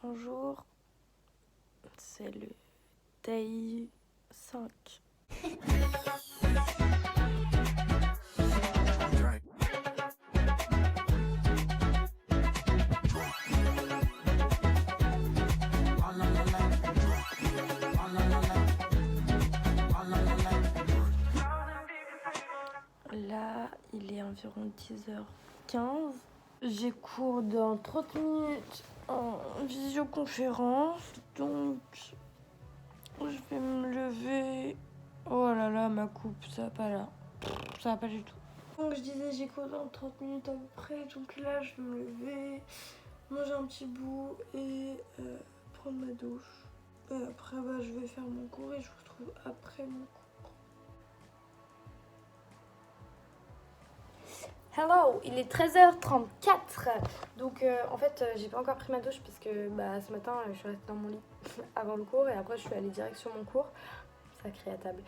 Bonjour, c'est le day 5. Là, il est environ 10h15. J'ai cours dans 30 minutes en visioconférence, donc je vais me lever. Oh là là, ma coupe, ça va pas là. Ça va pas du tout. Donc je disais, j'ai cours dans 30 minutes à peu près, donc là je vais me lever, manger un petit bout et prendre ma douche. Et après, je vais faire mon cours et je vous retrouve après mon cours. Hello, il est 13h34. Donc en fait j'ai pas encore pris ma douche parce que ce matin je suis restée dans mon lit avant le cours et après je suis allée direct sur mon cours. Sacré à table.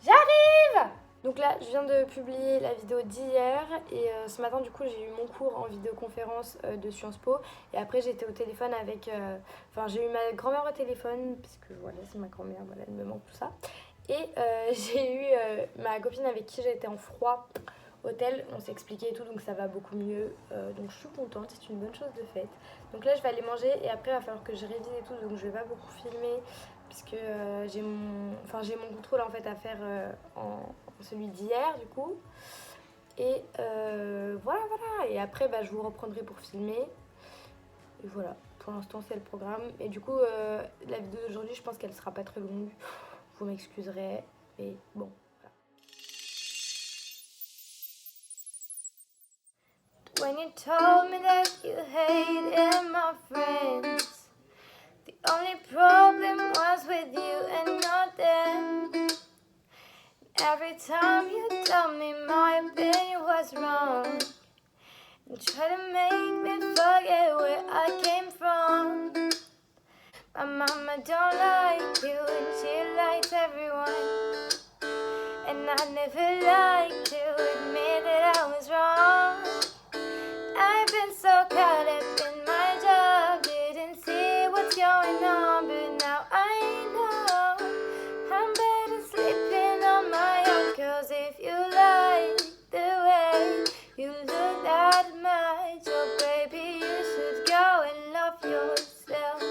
J'arrive! Donc là je viens de publier la vidéo d'hier et ce matin du coup j'ai eu mon cours en vidéoconférence de Sciences Po et après j'étais au téléphone avec... j'ai eu ma grand-mère au téléphone parce que voilà c'est ma grand-mère, voilà elle me manque tout ça. Et j'ai eu ma copine avec qui j'étais en froid hôtel, on s'est expliqué et tout, donc ça va beaucoup mieux. Donc je suis contente, c'est une bonne chose de faite. Donc là je vais aller manger et après il va falloir que je révise et tout, donc je vais pas beaucoup filmer puisque j'ai mon contrôle en fait à faire en celui d'hier du coup. Et voilà. Et après je vous reprendrai pour filmer. Et voilà, pour l'instant c'est le programme. Et du coup la vidéo d'aujourd'hui je pense qu'elle sera pas très longue. Vous m'excuserez, mais bon. When you told me that you hated my friends, the only problem was with you and not them. Every time you told me my opinion was wrong, and try to make me forget where I came from. My mama don't like you and she likes everyone, and I never liked to admit that I was wrong. I've been so caught up in my job, didn't see what's going on, but now I know I'm better sleeping on my own. Cause if you like the way you look that much, oh baby, you should go and love yourself.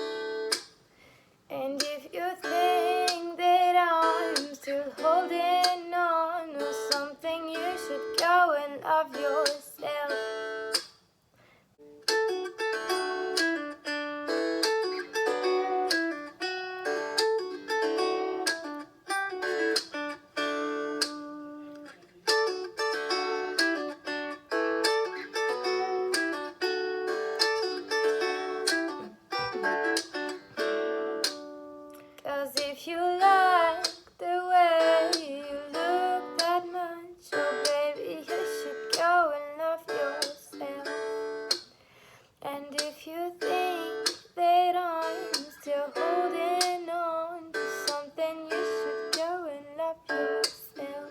And if you think that I'm still holding on to something, you should go and love yourself. Cause if you like the way you look that much, oh baby, you should go and love yourself. And if you think that I'm still holding on to something, you should go and love yourself.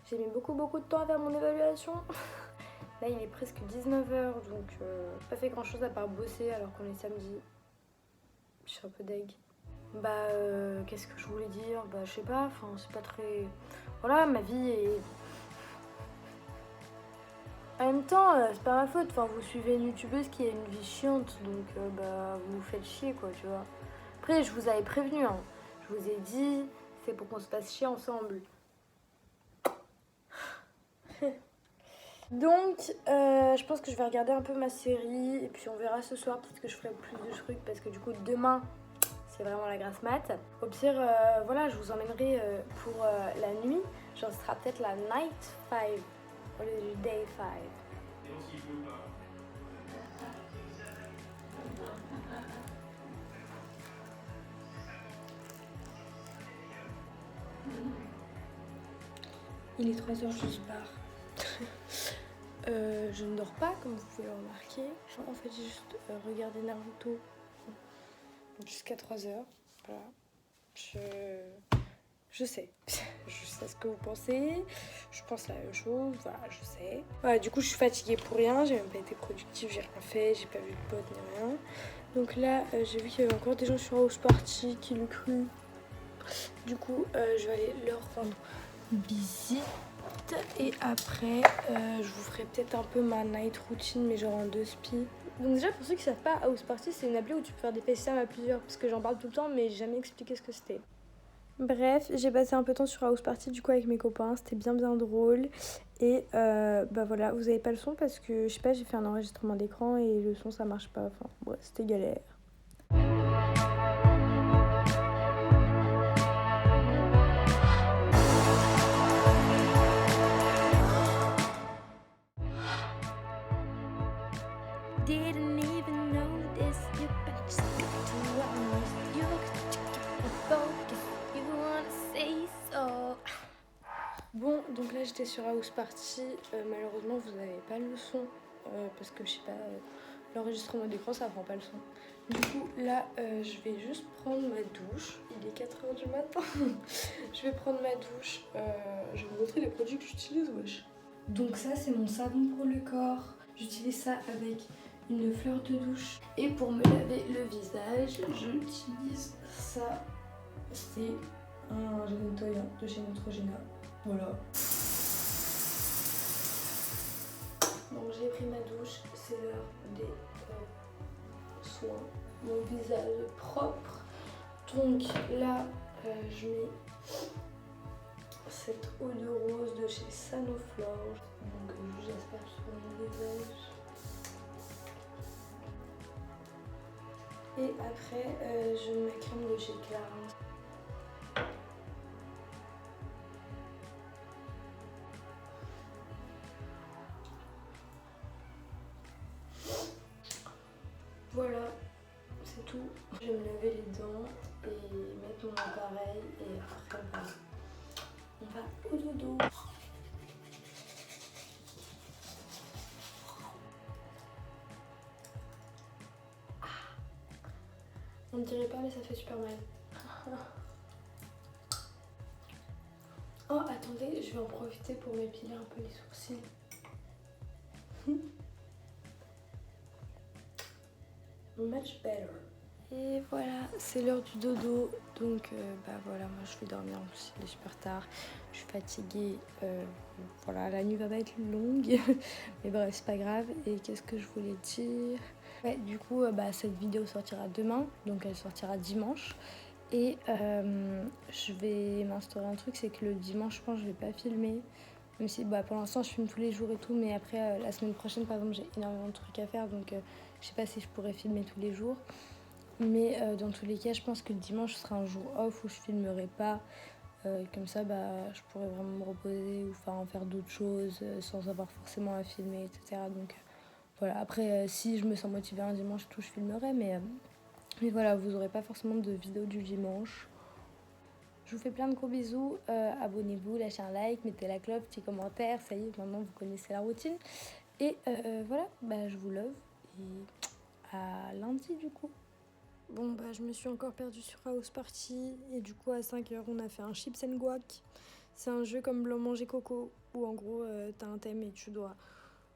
J'ai mis beaucoup de temps à faire mon évaluation. Là il est presque 19h donc pas fait grand chose à part bosser alors qu'on est samedi. Je suis un peu deg. Qu'est-ce que je voulais dire? Je sais pas, c'est pas très... Voilà, ma vie est... En même temps, c'est pas ma faute, vous suivez une youtubeuse qui a une vie chiante, donc vous vous faites chier quoi, tu vois. Après je vous avais prévenu, hein. Je vous ai dit, c'est pour qu'on se fasse chier ensemble. Donc je pense que je vais regarder un peu ma série et puis on verra ce soir, peut-être que je ferai plus de trucs parce que du coup demain c'est vraiment la grasse mat. Au pire je vous emmènerai pour la nuit, genre ce sera peut-être la night 5 au lieu du day 5. Il est 3h, je pars. Je ne dors pas comme vous pouvez le remarquer. En fait j'ai juste regardé Naruto jusqu'à 3h. Voilà. Je sais. Je sais ce que vous pensez. Je pense la même chose. Voilà, je sais. Voilà, du coup, je suis fatiguée pour rien. J'ai même pas été productive, j'ai rien fait. J'ai pas vu de potes ni rien. Donc là, j'ai vu qu'il y avait encore des gens sur House Party qui l'ont cru. Du coup, je vais aller leur rendre visite. Et après, je vous ferai peut-être un peu ma night routine, mais genre en 2 spi. Donc déjà, pour ceux qui savent pas, House Party, c'est une appli où tu peux faire des FaceTime à plusieurs. Parce que j'en parle tout le temps, mais j'ai jamais expliqué ce que c'était. Bref, j'ai passé un peu de temps sur House Party du coup avec mes copains, c'était bien drôle. Et bah voilà, vous avez pas le son parce que je sais pas, j'ai fait un enregistrement d'écran et le son ça marche pas, enfin bref, c'était galère. Didn't even notice you, but just too honest. You focus, you wanna say so. Bon, donc là j'étais sur House Party, malheureusement vous n'avez pas le son, parce que je sais pas, l'enregistrement d'écran ça prend pas le son. Du coup là je vais juste prendre ma douche, il est 4h du matin, je vais prendre ma douche, je vais vous montrer les produits que j'utilise, wesh. Donc ça c'est mon savon pour le corps, j'utilise ça avec une fleur de douche. Et pour me laver le visage, j'utilise ça, c'est un gel nettoyant de chez Neutrogena. Voilà. Donc j'ai pris ma douche, c'est l'heure des soins. Mon visage propre. Donc là, je mets cette eau de rose de chez Sanoflore. Donc j'espère sur mon visage. Et après, je mets ma crème de chez Clarins. Voilà, c'est tout. Je vais me laver les dents et mettre mon appareil et après on va au dodo. On ne dirait pas mais ça fait super mal. Oh attendez, je vais en profiter pour m'épiler un peu les sourcils. Much better. Et voilà, c'est l'heure du dodo. Donc bah voilà, moi je vais dormir, en plus il est super tard. Je suis fatiguée. Voilà, la nuit va pas être longue. Mais bref, c'est pas grave. Et qu'est-ce que je voulais dire? Ouais, du coup, bah, cette vidéo sortira demain. Donc elle sortira dimanche. Et je vais m'instaurer un truc, c'est que le dimanche, je pense que je vais pas filmer. Même si bah, pour l'instant je filme tous les jours et tout, mais après la semaine prochaine par exemple j'ai énormément de trucs à faire, donc je sais pas si je pourrais filmer tous les jours. Mais dans tous les cas je pense que le dimanche sera un jour off où je filmerai pas. Comme ça bah, je pourrais vraiment me reposer ou faire d'autres choses sans avoir forcément à filmer, etc. Donc voilà, après si je me sens motivée un dimanche tout je filmerai, mais voilà, vous aurez pas forcément de vidéo du dimanche. Je vous fais plein de gros bisous, abonnez-vous, lâchez un like, mettez la cloche, petit commentaire, ça y est, maintenant vous connaissez la routine. Et voilà, bah, je vous love et à lundi du coup. Bon bah je me suis encore perdue sur House Party et du coup à 5h on a fait un chips and guac. C'est un jeu comme blanc manger coco où en gros t'as un thème et tu dois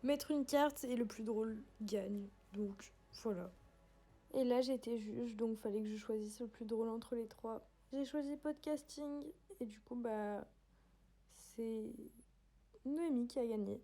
mettre une carte et le plus drôle gagne. Donc voilà. Et là j'étais juge donc fallait que je choisisse le plus drôle entre les trois. J'ai choisi podcasting et du coup bah c'est Noémie qui a gagné.